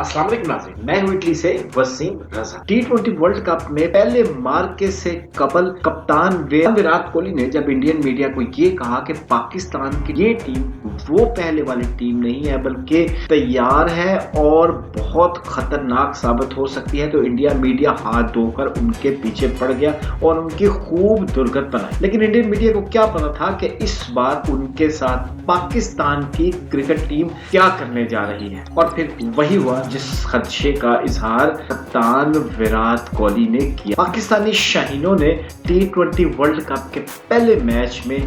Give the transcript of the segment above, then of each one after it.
अस्सलाम वालेकुम नाज़रीन, मैं हूं इटली से वसीम रजा। टी20 वर्ल्ड कप में पहले मार्के से कबल कप्तान विराट कोहली ने जब इंडियन मीडिया को ये कहा कि पाकिस्तान की ये टीम वो पहले वाली टीम नहीं है बल्कि तैयार है और बहुत खतरनाक साबित हो सकती है, तो इंडिया मीडिया हाथ धोकर उनके पीछे पड़ गया और उनकी खूब दुर्गत बनाई। लेकिन इंडियन मीडिया को क्या पता था कि इस बार उनके साथ पाकिस्तान की क्रिकेट टीम क्या करने जा रही है, और फिर वही हुआ जिस खदशे का इजहार कप्तान विराट कोहली ने किया। पाकिस्तानी शाहीनों ने टी20 वर्ल्ड कप के पहले मैच में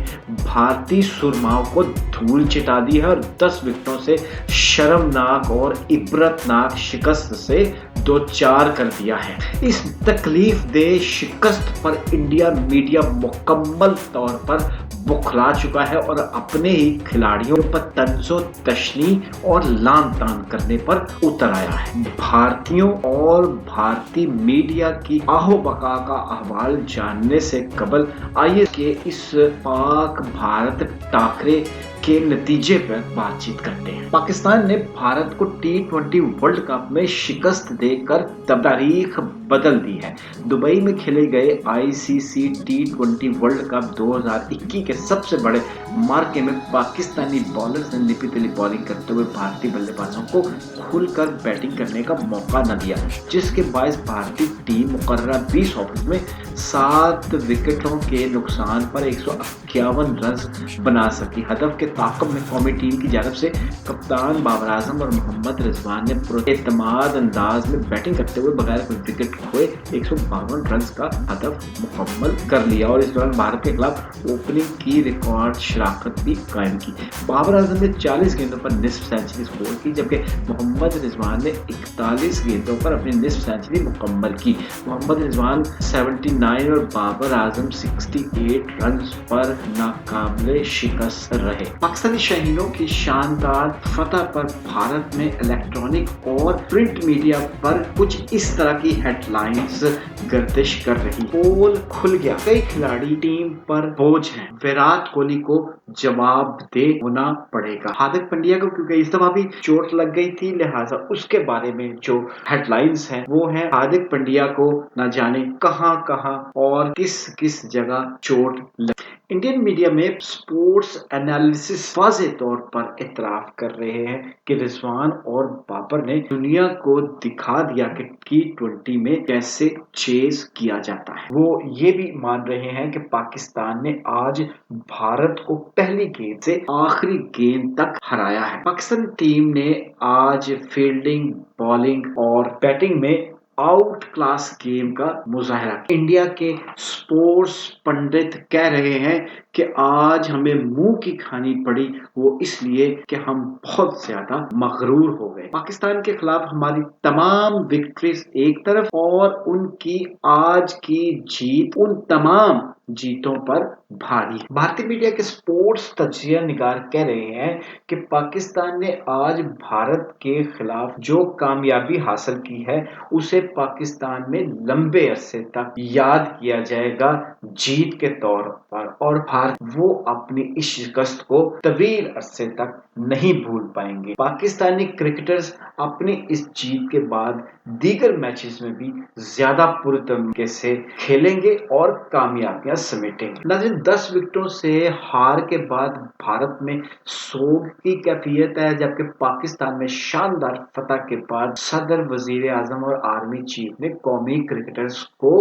भारतीय सुरमाओं को धूल चिटा दी है और 10 विकेटों से शर्मनाक और इबरतनाक शिकस्त से 2-4 कर दिया है। इस तकलीफ दे शिकस्त पर इंडिया मीडिया मुकम्मल तौर पर बुखला चुका है और अपने ही खिलाड़ियों पर तंजो तशनी और लान तान करने पर उतर आया है। भारतीयों और भारतीय मीडिया की आहो बका का अहवाल जानने से कबल आइए कि इस पाक भारत टाकरे के नतीजे पर बातचीत करते हैं। पाकिस्तान ने भारत को टी20 वर्ल्ड कप में शिकस्त देकर तारीख बदल दी है। दुबई में खेले गए आईसीसी टी20 वर्ल्ड कप 2021 के सबसे बड़े मार्के में पाकिस्तानी बॉलर्स ने लिपि बॉलिंग करते हुए भारतीय बल्लेबाजों को खुलकर बैटिंग करने का मौका न दिया, जिसके बायस भारतीय टीम मुकर्ररा 20 ओवर्स में 7 विकेटों के नुकसान पर 151 रन बना सकी। हदफ के ताक़ब में कौमी टीम की जानब से कप्तान बाबर आजम और मोहम्मद रिजवान ने पुरएतमाद अंदाज में बैटिंग करते हुए बगैर कोई विकेट खोए 152 रन का हदफ मुकम्मल कर लिया और इस दौरान भारत के खिलाफ ओपनिंग की रिकॉर्ड शराकत भी कायम की। बाबर आजम ने 40 गेंदों पर निस्फ सेंचुरी स्कोर की, जबकि मोहम्मद रिजवान ने 41 गेंदों पर अपनी निस्फ सेंचुरी मुकम्मल की। मोहम्मद रिजवान 79 और बाबर आजम 68 रन पर नाकाबिले शिकस्त रहे। पाकिस्तानी शाहीनों की शानदार फतह पर भारत में इलेक्ट्रॉनिक और प्रिंट मीडिया पर कुछ इस तरह की हेडलाइंस गर्दिश कर रही। पोल खुल गया, कई खिलाड़ी टीम पर बोझ हैं, विराट कोहली को जवाबदेह होना पड़ेगा। हार्दिक पांड्या को क्योंकि इस दफा भी चोट लग गई थी, लिहाजा उसके बारे में जो हेडलाइंस हैं वो है हार्दिक पांड्या को न जाने कहां कहां और किस किस जगह चोट लगी। इंडियन मीडिया में स्पोर्ट्स एनालिसिस वाज़े तौर पर इतराफ कर रहे हैं कि रिजवान और बाबर ने दुनिया को दिखा दिया कि टी20 में कैसे चेस किया जाता है। वो ये भी मान रहे हैं कि पाकिस्तान ने आज भारत को पहली गेंद से आखिरी गेंद तक हराया है। पाकिस्तान टीम ने आज फील्डिंग, बॉलिंग और बैटिंग में आउट क्लास गेम का मुजाहरा। इंडिया के स्पोर्ट्स पंडित कह रहे हैं कि आज हमें मुंह की खानी पड़ी, वो इसलिए कि हम बहुत ज्यादा मगरूर हो गए। पाकिस्तान के खिलाफ हमारी तमाम विक्ट्रीज एक तरफ और उनकी आज की जीत उन तमाम जीतों पर भारी। भारतीय मीडिया के स्पोर्ट्स तजिया निगार कह रहे हैं कि पाकिस्तान ने आज भारत के खिलाफ जो कामयाबी हासिल की है उसे पाकिस्तान में लंबे अरसे तक याद किया जाएगा जीत के तौर पर, और भारत वो अपनी इस शिकस्त को तवील अरसे तक नहीं भूल पाएंगे। पाकिस्तानी क्रिकेटर्स अपनी इस जीत के बाद दीगर मैचेस में भी ज्यादा पूरे तरीके से खेलेंगे और कामयाबियां समेटेंगे। नाज़रीन, 10 विकेटों से हार के बाद भारत में सोग की कैफियत है, जबकि पाकिस्तान में शानदार फतह के बाद सदर, वजीर आजम और आर्मी चीफ ने कौमी क्रिकेटर्स को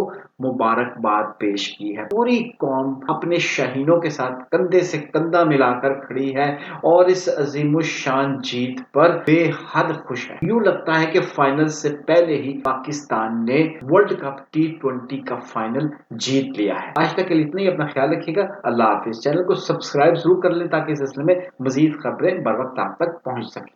मुबारकबाद पेश की है। पूरी कौम अपने शाहीनों के साथ कंधे से कंधा मिलाकर खड़ी है और इस अजीमुशान जीत पर बेहद खुश है। यूं लगता है कि फाइनल से पहले ही पाकिस्तान ने वर्ल्ड कप टी20 का फाइनल जीत लिया है। आज तक के लिए इतना ही। अपना ख्याल रखिएगा। अल्लाह हाफिज। चैनल को सब्सक्राइब जरूर कर लें ताकि इस सिलसिले में मजीद खबरें बर वक्त आप तक पहुंच सकें।